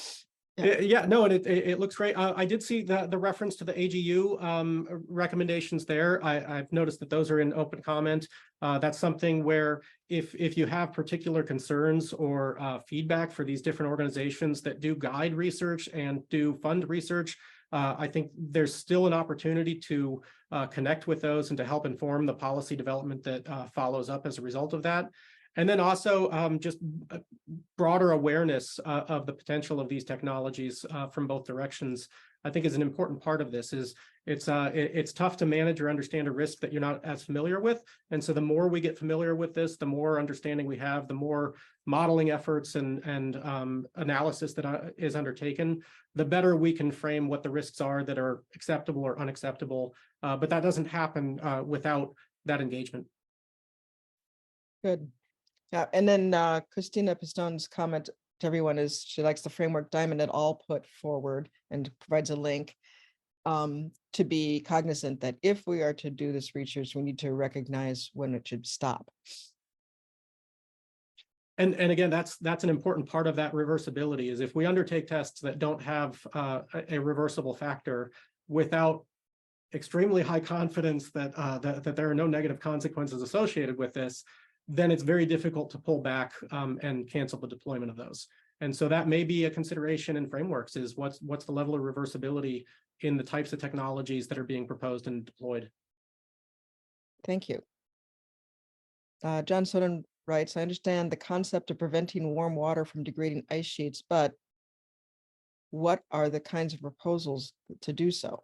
Yeah, no, and it looks great. I did see the reference to the AGU recommendations there. I've noticed that those are in open comment. That's something where if you have particular concerns or feedback for these different organizations that do guide research and do fund research, I think there's still an opportunity to connect with those and to help inform the policy development that follows up as a result of that. And then also just broader awareness of the potential of these technologies from both directions, I think is an important part of this. It's tough to manage or understand a risk that you're not as familiar with. And so the more we get familiar with this, the more understanding we have, the more modeling efforts and analysis that is undertaken, the better we can frame what the risks are that are acceptable or unacceptable. But that doesn't happen without that engagement. Good. And then Christina Pistone's comment to everyone is she likes the framework Diamond et al. Put forward and provides a link to be cognizant that if we are to do this research, we need to recognize when it should stop. And again, that's an important part of that reversibility is if we undertake tests that don't have a reversible factor without extremely high confidence that that there are no negative consequences associated with this, then it's very difficult to pull back and cancel the deployment of those. And so that may be a consideration in frameworks is what's the level of reversibility in the types of technologies that are being proposed and deployed. Thank you. John Soden writes, I understand the concept of preventing warm water from degrading ice sheets, but what are the kinds of proposals to do so?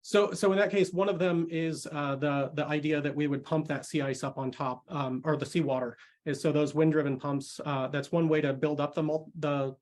So in that case, one of them is the idea that we would pump that sea ice up on top, or the seawater. Is so those wind-driven pumps. That's one way to build up the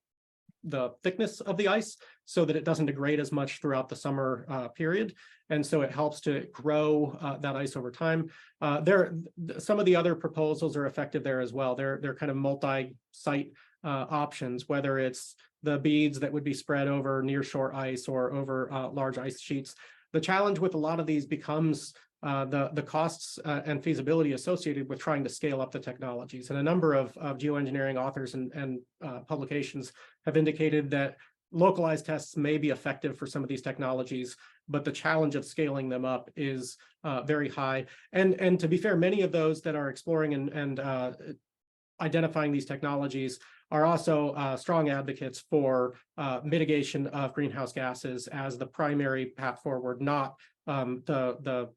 thickness of the ice so that it doesn't degrade as much throughout the summer period, and so it helps to grow that ice over time. Some of the other proposals are effective there as well. They're kind of multi-site options, whether it's the beads that would be spread over nearshore ice or over large ice sheets. The challenge with a lot of these becomes the costs and feasibility associated with trying to scale up the technologies. And a number of geoengineering authors and publications have indicated that localized tests may be effective for some of these technologies, but the challenge of scaling them up is very high. And to be fair, many of those that are exploring and identifying these technologies are also strong advocates for mitigation of greenhouse gases as the primary path forward, not the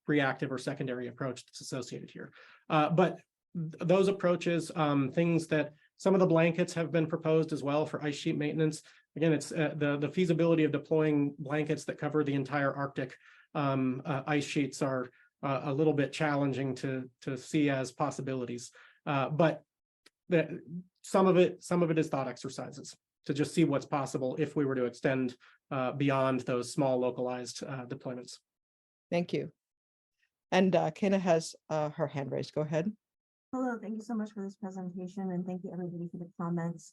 reactive or secondary approach that's associated here. But those approaches, things that some of the blankets have been proposed as well for ice sheet maintenance. Again, it's the feasibility of deploying blankets that cover the entire Arctic ice sheets are a little bit challenging to see as possibilities. But some of it is thought exercises to just see what's possible if we were to extend beyond those small localized deployments. Thank you. And Kana has her hand raised. Go ahead. Hello, thank you so much for this presentation and thank you everybody for the comments.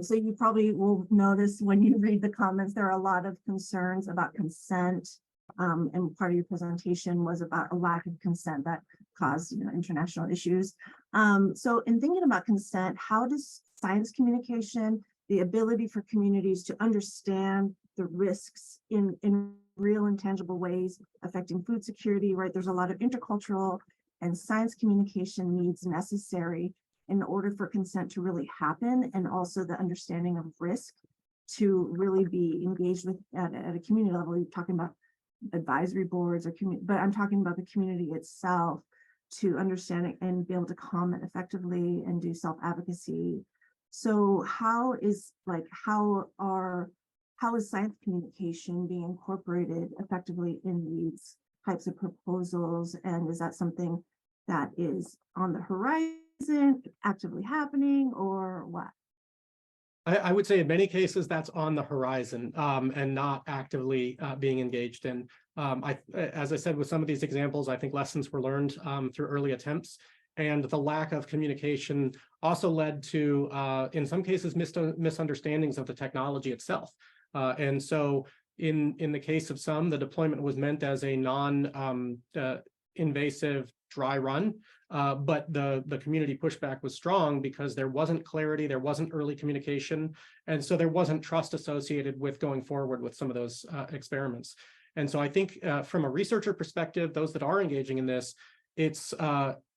So you probably will notice when you read the comments, there are a lot of concerns about consent. And part of your presentation was about a lack of consent that caused international issues. So in thinking about consent, how does science communication, the ability for communities to understand the risks in real and tangible ways affecting food security, right? There's a lot of intercultural and science communication needs necessary in order for consent to really happen, and also the understanding of risk to really be engaged with at a community level. You're talking about advisory boards or community, but I'm talking about the community itself to understand it and be able to comment effectively and do self-advocacy. So how is science communication being incorporated effectively in these types of proposals? And is that something that is on the horizon, actively happening, or what? I would say in many cases that's on the horizon and not actively being engaged in. As I said, with some of these examples, I think lessons were learned through early attempts, and the lack of communication also led to, in some cases, misunderstandings of the technology itself. And so in the case of some, the deployment was meant as a non-invasive dry run, but the community pushback was strong because there wasn't clarity, there wasn't early communication, and so there wasn't trust associated with going forward with some of those experiments. And so I think from a researcher perspective, those that are engaging in this, it's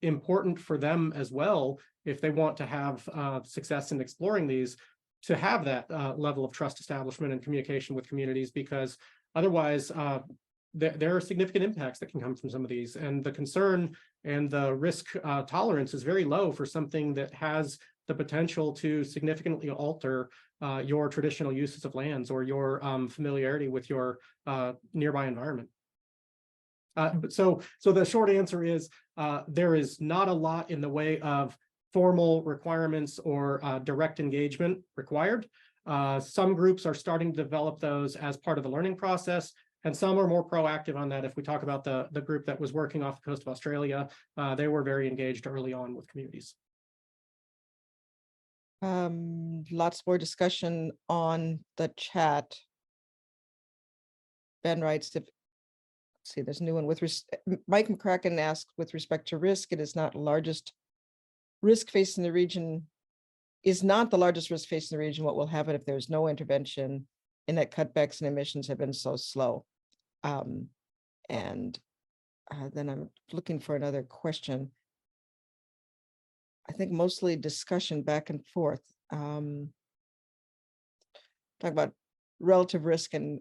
important for them as well, if they want to have success in exploring these, to have that level of trust establishment and communication with communities, because otherwise there are significant impacts that can come from some of these. And the concern and the risk tolerance is very low for something that has the potential to significantly alter your traditional uses of lands or your familiarity with your nearby environment. So the short answer is there is not a lot in the way of formal requirements or direct engagement required. Some groups are starting to develop those as part of the learning process, and some are more proactive on that. If we talk about the group that was working off the coast of Australia, they were very engaged early on with communities. Lots more discussion on the chat. Ben writes, let's see, there's a new one with Mike McCracken asked, with respect to risk, it is not largest risk facing the region, is not the largest risk facing the region. What will happen if there's no intervention in that cutbacks and emissions have been so slow? Then I'm looking for another question. I think mostly discussion back and forth. Talk about relative risk and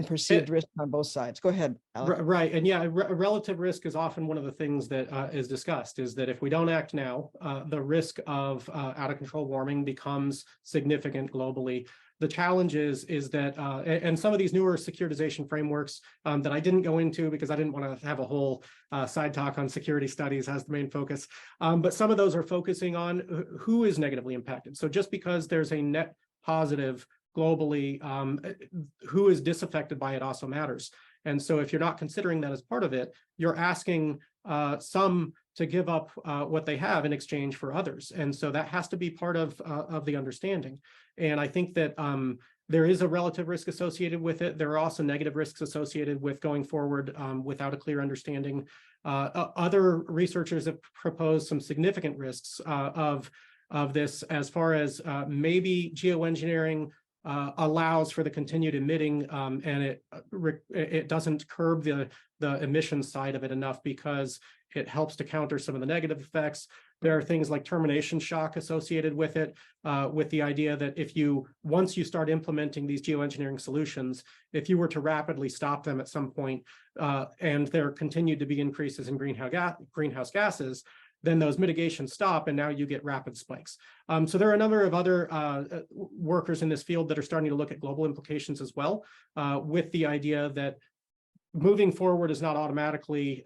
perceived risk on both sides. Go ahead, Alec. Right, and yeah, relative risk is often one of the things that is discussed, is that if we don't act now, the risk of out of control warming becomes significant globally. The challenge is that, and some of these newer securitization frameworks that I didn't go into because I didn't want to have a whole side talk on security studies as the main focus, but some of those are focusing on who is negatively impacted. So just because there's a net positive globally, who is disaffected by it also matters. And so if you're not considering that as part of it, you're asking some to give up what they have in exchange for others. And so that has to be part of the understanding. And I think that there is a relative risk associated with it. There are also negative risks associated with going forward without a clear understanding. Other researchers have proposed some significant risks of this, as far as maybe geoengineering allows for the continued emitting, and it doesn't curb the emissions side of it enough because it helps to counter some of the negative effects. There are things like termination shock associated with it, with the idea that once you start implementing these geoengineering solutions, if you were to rapidly stop them at some point, and there continued to be increases in greenhouse gases, then those mitigations stop, and now you get rapid spikes. So there are a number of other workers in this field that are starting to look at global implications as well, with the idea that moving forward is not automatically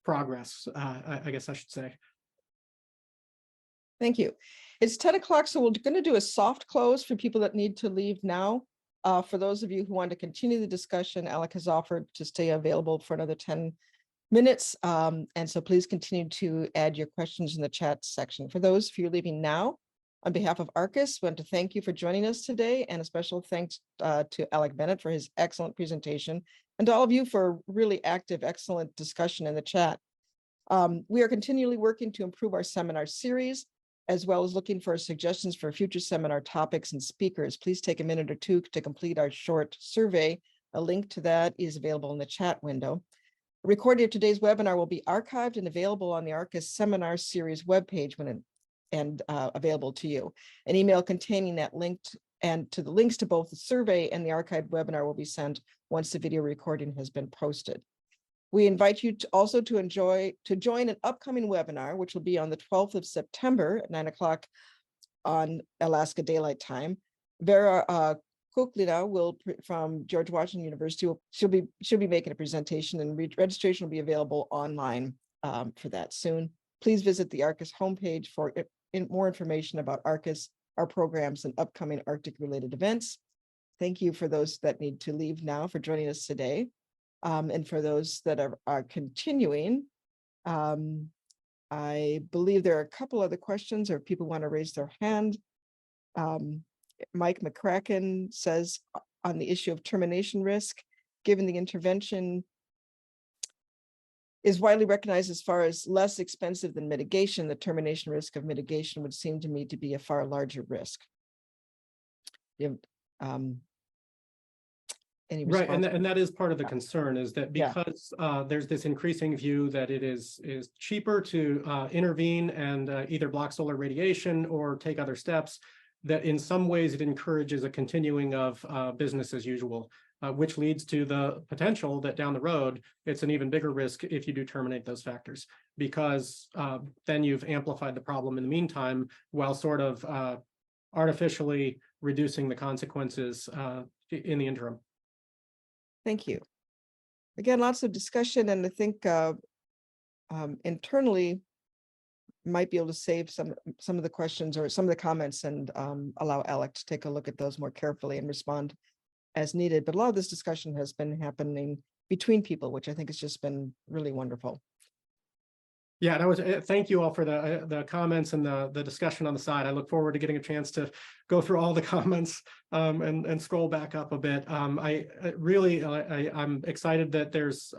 progress, I guess I should say. Thank you. It's 10 o'clock, so we're going to do a soft close for people that need to leave now. For those of you who want to continue the discussion, Alec has offered to stay available for another 10 minutes. And so please continue to add your questions in the chat section. For those of you leaving now, on behalf of ARCUS, I want to thank you for joining us today, and a special thanks to Alec Bennett for his excellent presentation, and to all of you for really active, excellent discussion in the chat. We are continually working to improve our seminar series, as well as looking for suggestions for future seminar topics and speakers. Please take a minute or two to complete our short survey. A link to that is available in the chat window. A recording of today's webinar will be archived and available on the ARCUS seminar series webpage available to you. An email containing that link and to the links to both the survey and the archived webinar will be sent once the video recording has been posted. We invite you to join an upcoming webinar, which will be on the 12th of September at 9 o'clock on Alaska Daylight Time. Vera Kuklina from George Washington University, she'll be making a presentation, and registration will be available online for that soon. Please visit the ARCUS homepage for more information about ARCUS, our programs, and upcoming Arctic related events. thank you for those that need to leave now for joining us today. And for those that are continuing, I believe there are a couple other questions or people want to raise their hand. Mike McCracken says on the issue of termination risk, given the intervention is widely recognized as far as less expensive than mitigation, the termination risk of mitigation would seem to me to be a far larger risk. You have, any Right, response? and that is part of the concern, is that Yeah. because there's this increasing view that it is cheaper to intervene and either block solar radiation or take other steps, that in some ways it encourages a continuing of business as usual, which leads to the potential that down the road, it's an even bigger risk if you do terminate those factors, because then you've amplified the problem in the meantime, while sort of artificially reducing the consequences in the interim. Thank you. Again, lots of discussion, and I think internally might be able to save some of the questions or some of the comments and allow Alec to take a look at those more carefully and respond as needed. But a lot of this discussion has been happening between people, which I think has just been really wonderful. Yeah, and I was thank you all for the comments and the discussion on the side. I look forward to getting a chance to go through all the comments and scroll back up a bit. I'm excited that there's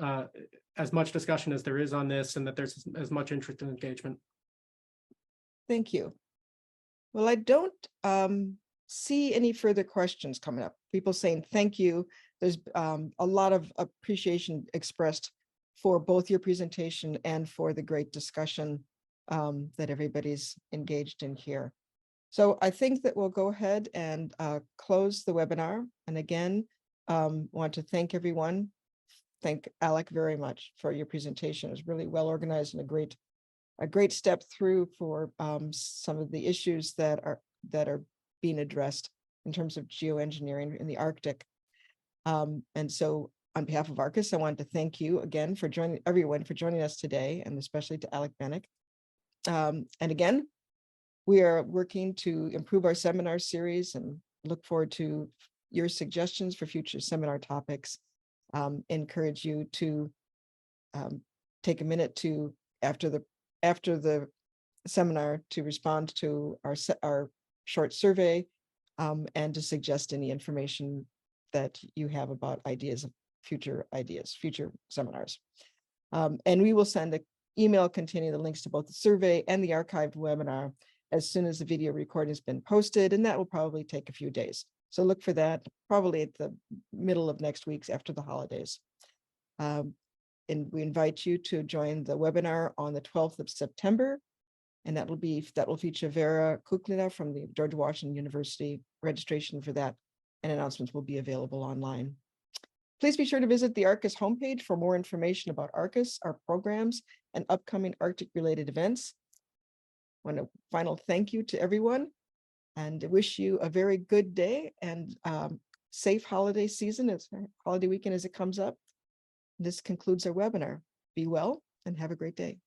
as much discussion as there is on this, and that there's as much interest and engagement. Thank you. Well, I don't see any further questions coming up. People saying thank you. There's a lot of appreciation expressed for both your presentation and for the great discussion that everybody's engaged in here. So I think that we'll go ahead and close the webinar. And again, want to thank everyone. Thank Alec very much for your presentation. It was really well organized and a great step through for some of the issues that are being addressed in terms of geoengineering in the Arctic. And so on behalf of ARCUS, I wanted to thank you again for everyone for joining us today, and especially to Alec Bennett. And again, we are working to improve our seminar series and look forward to your suggestions for future seminar topics. Encourage you to take a minute to, after the seminar, to respond to our short survey and to suggest any information that you have about future seminars. And we will send an email containing the links to both the survey and the archived webinar as soon as the video recording has been posted, and that will probably take a few days. So look for that probably at the middle of next week after the holidays. And we invite you to join the webinar on the 12th of September. And that will feature Vera Kuklina from the George Washington University. Registration for that and announcements will be available online. Please be sure to visit the ARCUS homepage for more information about ARCUS, our programs, and upcoming Arctic-related events. I want a final thank you to everyone and wish you a very good day and safe holiday season, holiday weekend as it comes up. This concludes our webinar. Be well and have a great day.